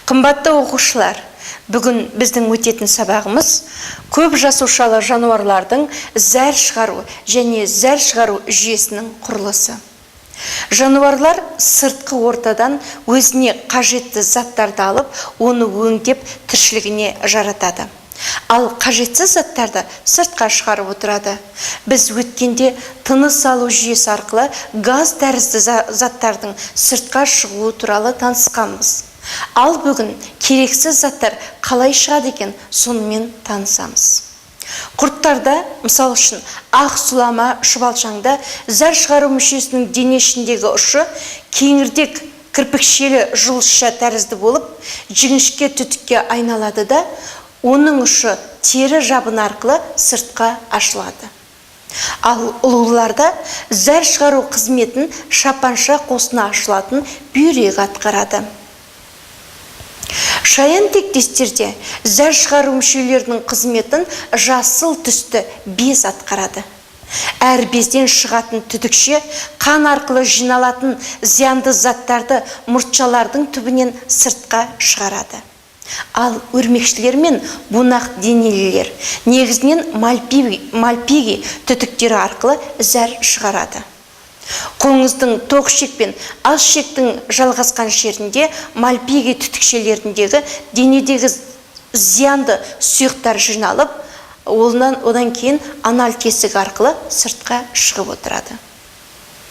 Қымбатты оқушылар, бүгін біздің өтетін сабағымыз көп жасушалы жануарлардың зәр шығару және зәр шығару жүйесінің құрылысы. Жануарлар сыртқы ортадан өзіне қажетті заттарды алып, оны өңдеп тіршілігіне жаратады. Ал қажетсіз заттарды сыртқа шығарып отырады. Біз өткенде тыныс алу жүйесі арқылы газ тәрізді заттардың сыртқа шығуы туралы танысқанбыз. Ал бүгін керексіз заттар қалай шығады екен, сонымен танысамыз. Құрттарда, мысал үшін, ақ сұлама шұбалшаңда зәр шығару мүшесінің дене ішіндегі ұшы кеңірдек кірпікшелі жұлдызша тәрізді болып, жіңішке түтікке айналады да, оның ұшы тері жабын арқылы сыртқа ашылады. Ал ұлуларда зәр шығару қызметін шапанша қосына ашылатын бүйрек атқарады. Шаян тектестерде зәр шығару мүшелерінің қызметін жасыл түсті без атқарады. Әр безден шығатын түтікше қан арқылы жиналатын зиянды заттарды мұртшалардың түбінен сыртқа шығарады. Ал өрмекшілер мен бунақ денелілер негізінен мальпиги түтіктері арқылы зәр шығарады. Қоңыздың тоқ шек пен аз шектің жалғасқан жерінде мальпиги түтікшелеріндегі денедегі зиянды сұйықтар жиналып, одан кейін анал тесігі арқылы сыртқа шығып отырады.